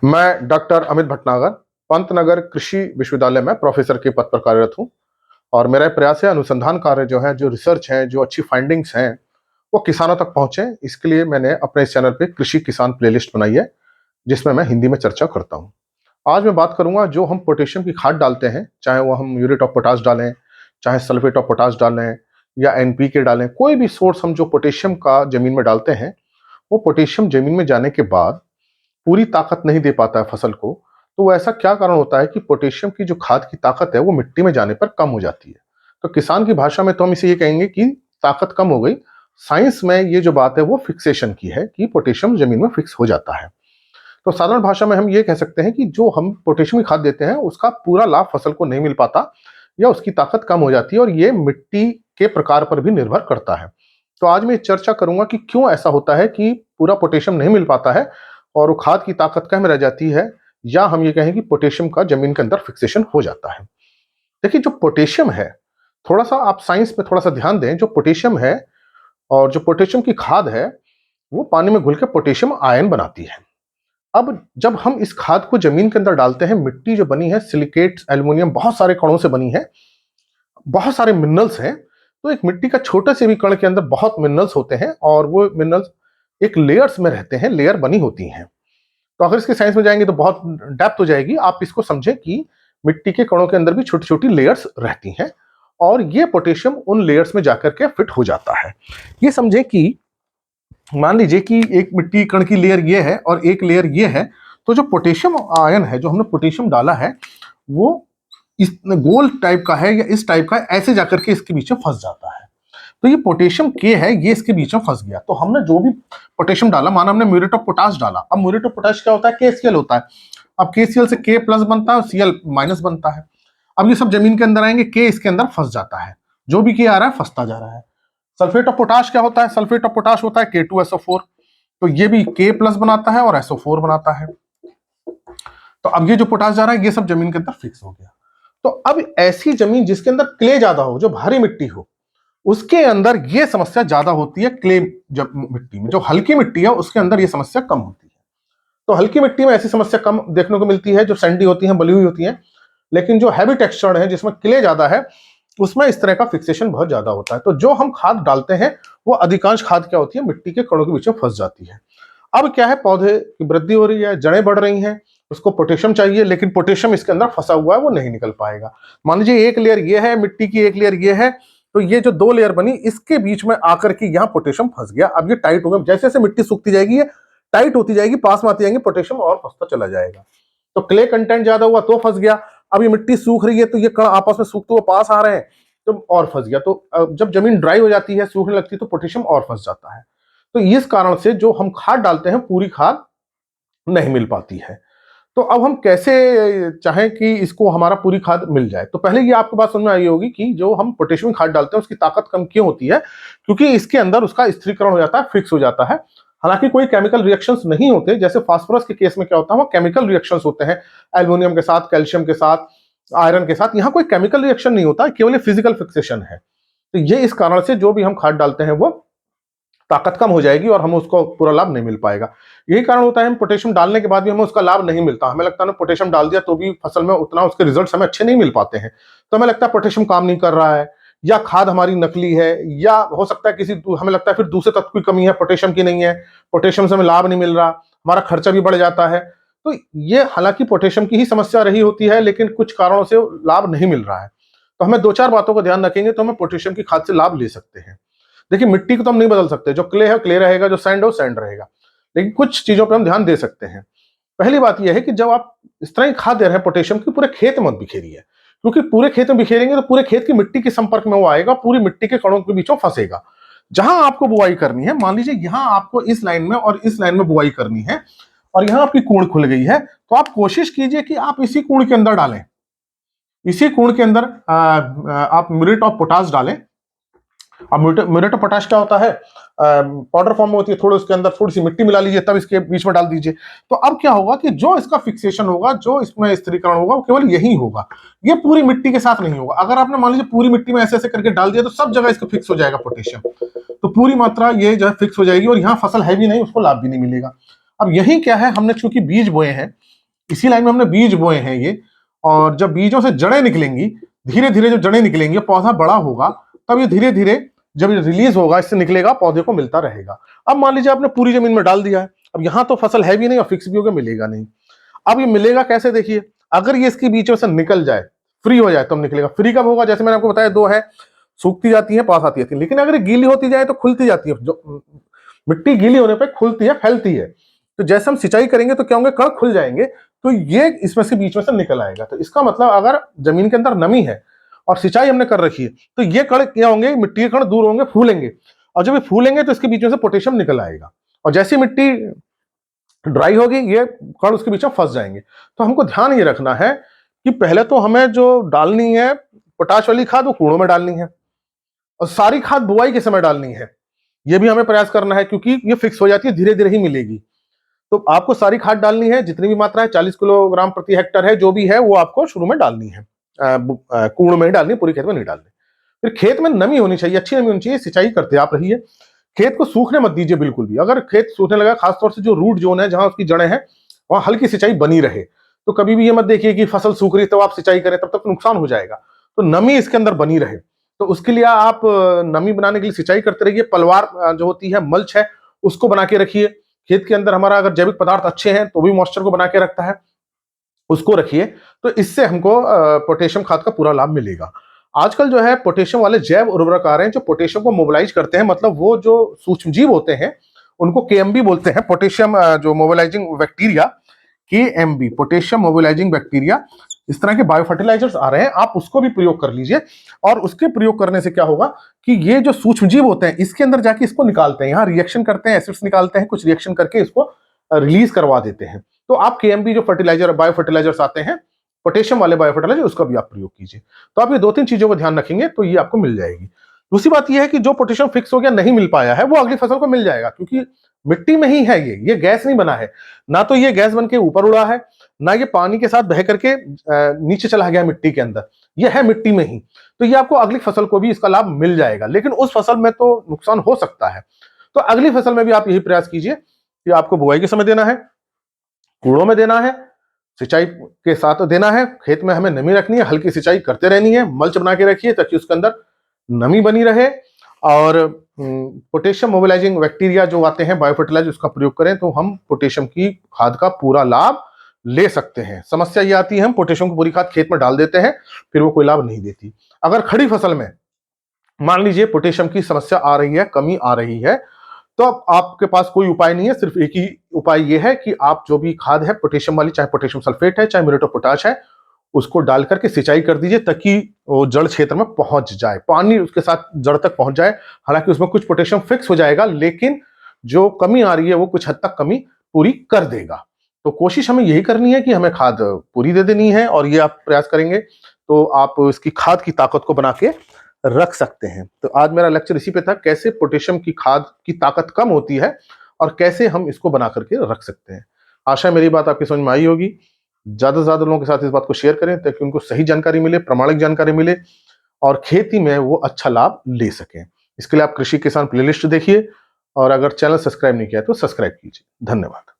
मैं डॉक्टर अमित भटनागर पंतनगर कृषि विश्वविद्यालय में प्रोफेसर के पद पर कार्यरत हूँ। और मेरा प्रयास है अनुसंधान कार्य जो है, जो रिसर्च है, जो अच्छी फाइंडिंग्स हैं, वो किसानों तक पहुंचे। इसके लिए मैंने अपने इस चैनल पे कृषि किसान प्लेलिस्ट बनाई है, जिसमें मैं हिंदी में चर्चा करता हूँ। आज मैं बात करूंगा जो हम पोटेशियम की खाद डालते हैं, चाहे वो हम म्यूरेट ऑफ पोटाश डालें, चाहे सल्फेट ऑफ पोटाश डालें या एनपीके डालें, कोई भी सोर्स हम जो पोटेशियम का जमीन में डालते हैं, वो पोटेशियम जमीन में जाने के बाद पूरी ताकत नहीं दे पाता है फसल को। तो वो ऐसा क्या कारण होता है कि पोटेशियम की जो खाद की ताकत है वो मिट्टी में जाने पर कम हो जाती है। तो किसान की भाषा में तो हम इसे ये कहेंगे कि ताकत कम हो गई। साइंस में ये जो बात है वो फिक्सेशन की है कि पोटेशियम जमीन में फिक्स हो जाता है। तो साधारण भाषा में हम ये कह सकते हैं कि जो हम पोटेशियम की खाद देते हैं उसका पूरा लाभ फसल को नहीं मिल पाता, या उसकी ताकत कम हो जाती है, और ये मिट्टी के प्रकार पर भी निर्भर करता है। तो आज मैं चर्चा करूंगा कि क्यों ऐसा होता है कि पूरा पोटेशियम नहीं मिल पाता है और वो खाद की ताकत कम रह जाती है, या हम ये कहें कि पोटेशियम का जमीन के अंदर फिक्सेशन हो जाता है। देखिए, जो पोटेशियम है, थोड़ा सा आप साइंस पे थोड़ा सा ध्यान दें। जो पोटेशियम है और जो पोटेशियम की खाद है, वो पानी में घुल के पोटेशियम आयन बनाती है। अब जब हम इस खाद को जमीन के अंदर डालते हैं, मिट्टी जो बनी है सिलिकेट्स, एल्युमिनियम, बहुत सारे कणों से बनी है, बहुत सारे मिनरल्स हैं। तो एक मिट्टी का छोटे से भी कण के अंदर बहुत मिनरल्स होते हैं, और वो मिनरल्स एक लेयर्स में रहते हैं, लेयर बनी होती हैं। तो अगर इसके साइंस में जाएंगे तो बहुत डेप्थ हो जाएगी। आप इसको समझें कि मिट्टी के कणों के अंदर भी छोटी छोटी लेयर्स रहती हैं, और ये पोटेशियम उन लेयर्स में जाकर के फिट हो जाता है। ये समझें कि मान लीजिए कि एक मिट्टी कण की लेयर ये है और एक लेयर ये है। तो जो पोटेशियम आयन है, जो हमने पोटेशियम डाला है, वो इस गोल टाइप का है या इस टाइप का है, ऐसे जाकर के इसके बीच में फंस जाता है। तो ये पोटेशियम के है, ये इसके बीच में फंस गया। तो हमने जो भी पोटेशियम डाला, माना हमने म्यूरेट ऑफ पोटाश डाला। अब म्यूरेट ऑफ पोटाश क्या होता है? KCl होता है। अब KCl से K प्लस बनता है और Cl माइनस बनता है। अब ये सब जमीन के अंदर आएंगे, K इसके अंदर फंस जाता है, जो भी K आ रहा है फंसता जा रहा है। सल्फेट ऑफ पोटाश क्या होता है? सल्फेट ऑफ पोटाश होता है K2SO4। तो ये भी K प्लस बनाता है और SO4 बनाता है। तो अब ये जो पोटाश जा रहा है, ये सब जमीन के अंदर फिक्स हो गया। तो अब ऐसी जमीन जिसके अंदर क्ले ज्यादा हो, जो भारी मिट्टी हो, उसके अंदर ये समस्या ज्यादा होती है। क्ले जब मिट्टी में, जो हल्की मिट्टी है उसके अंदर ये समस्या कम होती है। तो हल्की मिट्टी में ऐसी समस्या कम देखने को मिलती है, जो सैंडी होती है, बली हुई होती है। लेकिन जो हैवी टेक्सचर्ड है, जिसमें क्ले ज्यादा है, उसमें इस तरह का फिक्सेशन बहुत ज्यादा होता है। तो जो हम खाद डालते हैं, वो अधिकांश खाद क्या होती है? मिट्टी के कणों के बीच में फंस जाती है। अब क्या है, पौधे की वृद्धि हो रही है, जड़ें बढ़ रही हैं, उसको पोटेशियम चाहिए, लेकिन पोटेशियम इसके अंदर फंसा हुआ है, वो नहीं निकल पाएगा। मान लीजिए एक लेयर ये है मिट्टी की, एक लेयर ये है। तो ये जो दो लेयर बनी, इसके बीच में आकर के यहाँ पोटेशियम फंस गया। अब ये टाइट हो गया। जैसे जैसे मिट्टी सूखती जाएगी, ये टाइट होती जाएगी, पास में आती जाएंगे, पोटेशियम और फंसता चला जाएगा। तो क्ले कंटेंट ज्यादा हुआ तो फंस गया। अब ये मिट्टी सूख रही है, तो ये कण आपस में सूखते हुए पास आ रहे हैं, तो और फंस गया। तो जब जमीन ड्राई हो जाती है, सूखने लगती है, तो पोटेशियम और फंस जाता है। तो इस कारण से जो हम खाद डालते हैं, पूरी खाद नहीं मिल पाती है। तो अब हम कैसे चाहें कि इसको हमारा पूरी खाद मिल जाए? तो पहले ये आपको बात समझ में आई होगी कि जो हम पोटेशियम खाद डालते हैं, उसकी ताकत कम क्यों होती है? क्योंकि इसके अंदर उसका स्थिरीकरण हो जाता है, फिक्स हो जाता है। हालांकि कोई केमिकल रिएक्शंस नहीं होते। जैसे फास्फोरस के केस में क्या होता है, वो केमिकल रिएक्शंस होते हैं, एल्युमिनियम के साथ, कैल्शियम के साथ, आयरन के साथ। यहाँ कोई केमिकल रिएक्शन नहीं होता, केवल फिजिकल फिक्सेशन है। तो ये इस कारण से जो भी हम खाद डालते हैं, वो ताकत कम हो जाएगी और हमें उसको पूरा लाभ नहीं मिल पाएगा। यही कारण होता है हम पोटेशियम डालने के बाद भी हमें उसका लाभ नहीं मिलता। हमें लगता है ना, पोटेशियम डाल दिया तो भी फसल में उतना उसके रिजल्ट्स हमें अच्छे नहीं मिल पाते हैं। तो हमें लगता है पोटेशियम काम नहीं कर रहा है, या खाद हमारी नकली है, या हो सकता है हमें लगता है फिर दूसरे तत्व की कमी है, पोटेशियम की नहीं है, पोटेशियम से हमें लाभ नहीं मिल रहा, हमारा खर्चा भी बढ़ जाता है। तो ये हालांकि पोटेशियम की ही समस्या रही होती है, लेकिन कुछ कारणों से लाभ नहीं मिल रहा है। तो हमें दो चार बातों का ध्यान रखेंगे तो हमें पोटेशियम की खाद से लाभ ले सकते हैं। देखिए, मिट्टी को तो हम नहीं बदल सकते, जो क्ले है क्ले रहेगा, जो सैंड है वो सैंड रहेगा, लेकिन कुछ चीजों पर हम ध्यान दे सकते हैं। पहली बात यह है कि जब आप इस तरह की खाद दे रहे हैं पोटेशियम की, पूरे खेत में मत बिखेरिए, क्योंकि पूरे खेत में बिखेरेंगे तो पूरे खेत की मिट्टी के संपर्क में वो आएगा, पूरी मिट्टी के कणों के बीचों फंसेगा। जहां आपको बुआई करनी है, मान लीजिए यहां आपको इस लाइन में और इस लाइन में बुआई करनी है, और यहां आपकी कूड़ खुल गई है, तो आप कोशिश कीजिए कि आप इसी कूड़ के अंदर डालें, इसी कूड़ के अंदर आप म्यूरेट ऑफ पोटाश डालें। अब म्यूरेट ऑफ पोटाश क्या होता है? पाउडर फॉर्म में होती है, थोड़े उसके अंदर थोड़ी सी मिट्टी मिला लीजिए, तब इसके बीच में डाल दीजिए। तो अब क्या होगा कि जो इसका फिक्सेशन होगा, जो इसमें स्थिरीकरण होगा, वो केवल यही होगा, ये पूरी मिट्टी के साथ नहीं होगा। अगर आपने मान लीजिए पूरी मिट्टी में ऐसे ऐसे करके डाल दिया, तो सब जगह इसका फिक्स हो जाएगा पोटेशियम, तो पूरी मात्रा ये जो है फिक्स हो जाएगी, और यहाँ फसल है भी नहीं, उसको लाभ भी नहीं मिलेगा। अब यही क्या है, हमने चूंकि बीज बोए हैं, इसी लाइन में हमने बीज बोए हैं ये, और जब बीजों से जड़ें निकलेंगी, धीरे धीरे जब जड़ें निकलेंगी, पौधा बड़ा होगा, तब ये धीरे धीरे जब ये रिलीज होगा, इससे निकलेगा, पौधे को मिलता रहेगा। अब मान लीजिए आपने पूरी जमीन में डाल दिया है, अब यहां तो फसल है भी नहीं और फिक्स भी होकर मिलेगा नहीं। अब ये मिलेगा कैसे, देखिए, अगर ये इसके बीचों से निकल जाए, फ्री हो जाए, तब निकलेगा। फ्री कब होगा, जैसे मैंने आपको बताया, दो है, सूखती जाती है, पास आती है, लेकिन अगर ये गीली होती जाए तो खुलती जाती है। जो मिट्टी गीली होने पर खुलती है, फैलती है, तो जैसे हम सिंचाई करेंगे तो क्या होंगे, कण खुल जाएंगे, तो ये इसमें से बीच में से निकल आएगा। तो इसका मतलब अगर जमीन के अंदर नमी है और सिंचाई हमने कर रखी है, तो ये कण क्या होंगे, मिट्टी के कण दूर होंगे, फूलेंगे, और जब ये फूलेंगे तो इसके बीच में से पोटेशियम निकल आएगा, और जैसी मिट्टी ड्राई होगी, ये कण उसके बीच में फंस जाएंगे। तो हमको ध्यान ये रखना है कि पहले तो हमें जो डालनी है पोटाश वाली खाद, वो कूड़ों में डालनी है, और सारी खाद बुआई के समय डालनी है, ये भी हमें प्रयास करना है, क्योंकि ये फिक्स हो जाती है, धीरे धीरे ही मिलेगी। तो आपको सारी खाद डालनी है, जितनी भी मात्रा है, 40 किलोग्राम प्रति हेक्टर है, जो भी है वो आपको शुरू में डालनी है, कूड़ में ही डालनी है, पूरी खेत में नहीं डालनी। फिर खेत में नमी होनी चाहिए, अच्छी नमी होनी चाहिए, सिंचाई करते आप रहिए, खेत को सूखने मत दीजिए बिल्कुल भी। अगर खेत सूखने लगा, खासतौर से जो रूट जोन है, जहां उसकी जड़ें हैं, वहां हल्की सिंचाई बनी रहे। तो कभी भी ये मत देखिए कि फसल सूख रही है तो आप सिंचाई करें, तब तक नुकसान हो जाएगा। तो नमी इसके अंदर बनी रहे, तो उसके लिए आप नमी बनाने के लिए सिंचाई करते रहिए। पलवार जो होती है, मल्च है, उसको बना के रखिए। खेत के अंदर हमारा अगर जैविक पदार्थ अच्छे हैं तो भी मॉइस्चर को बना के रखता है, उसको रखिए। तो इससे हमको पोटेशियम खाद का पूरा लाभ मिलेगा। आजकल जो है पोटेशियम वाले जैव उर्वरक आ रहे हैं, जो पोटेशियम को मोबिलाइज करते हैं, मतलब वो जो सूक्ष्म जीव होते हैं उनको केएमबी बोलते हैं, पोटेशियम जो mobilising bacteria, KMB, potassium mobilising bacteria. इस तरह के बायो फर्टिलाइजर्स आ रहे हैं, आप उसको भी प्रयोग कर लीजिए। और उसके प्रयोग करने से क्या होगा कि ये जो सूक्ष्म जीव होते हैं, इसके अंदर जाके इसको निकालते हैं, यहाँ रिएक्शन करते हैं, एसिड्स निकालते हैं, कुछ रिएक्शन करके इसको रिलीज करवा देते हैं। तो आप केएमबी जो फर्टिलाइजर, बायो फर्टिलाइजर्स आते हैं, पोटेशियम वाले बायो फर्टिलाइजर, उसका भी आप प्रयोग कीजिए। तो आप ये दो तीन चीजों को ध्यान रखेंगे तो ये आपको मिल जाएगी। दूसरी बात ये है कि जो पोटेशियम फिक्स हो गया, नहीं मिल पाया है, वो अगली फसल को मिल जाएगा, क्योंकि मिट्टी में ही है, ये गैस नहीं बना है। ना तो ये गैस बन के ऊपर उड़ा है, ना ये पानी के साथ बह करके नीचे चला गया मिट्टी के अंदर, ये है मिट्टी में ही। तो ये आपको अगली फसल को भी इसका लाभ मिल जाएगा, लेकिन उस फसल में तो नुकसान हो सकता है। तो अगली फसल में भी आप यही प्रयास कीजिए कि आपको बुआई के समय देना है, कूड़ों में देना है, सिंचाई के साथ देना है, खेत में हमें नमी रखनी है, हल्की सिंचाई करते रहनी है, मल्च बना के रखिए ताकि उसके अंदर नमी बनी रहे। और पोटेशियम मोबिलाइजिंग बैक्टीरिया जो आते हैं, बायो फर्टिलाइजर, उसका प्रयोग करें तो हम पोटेशियम की खाद का पूरा लाभ ले सकते हैं। समस्या ये आती है, हम पोटेशियम की पूरी खाद खेत में डाल देते हैं, फिर वो कोई लाभ नहीं देती। अगर खड़ी फसल में मान लीजिए पोटेशियम की समस्या आ रही है, कमी आ रही है, तो अब आपके पास कोई उपाय नहीं है, सिर्फ एक ही उपाय यह है कि आप जो भी खाद है पोटेशियम वाली, चाहे पोटेशियम सल्फेट है, चाहे म्यूरेट ऑफ पोटाश है, उसको डाल करके सिंचाई कर दीजिए ताकि वो जड़ क्षेत्र में पहुंच जाए, पानी उसके साथ जड़ तक पहुंच जाए। हालांकि उसमें कुछ पोटेशियम फिक्स हो जाएगा, लेकिन जो कमी आ रही है वो कुछ हद तक कमी पूरी कर देगा। तो कोशिश हमें यही करनी है कि हमें खाद पूरी दे देनी है, और ये आप प्रयास करेंगे तो आप इसकी खाद की ताकत को बना के रख सकते हैं। तो आज मेरा लेक्चर इसी पे था, कैसे पोटेशियम की खाद की ताकत कम होती है और कैसे हम इसको बना करके रख सकते हैं। आशा है मेरी बात आपकी समझ में आई होगी। ज्यादा से ज्यादा लोगों के साथ इस बात को शेयर करें ताकि उनको सही जानकारी मिले, प्रामाणिक जानकारी मिले, और खेती में वो अच्छा लाभ ले सकें। इसके लिए आप कृषि किसान प्लेलिस्ट देखिए, और अगर चैनल सब्सक्राइब नहीं किया तो सब्सक्राइब कीजिए। धन्यवाद।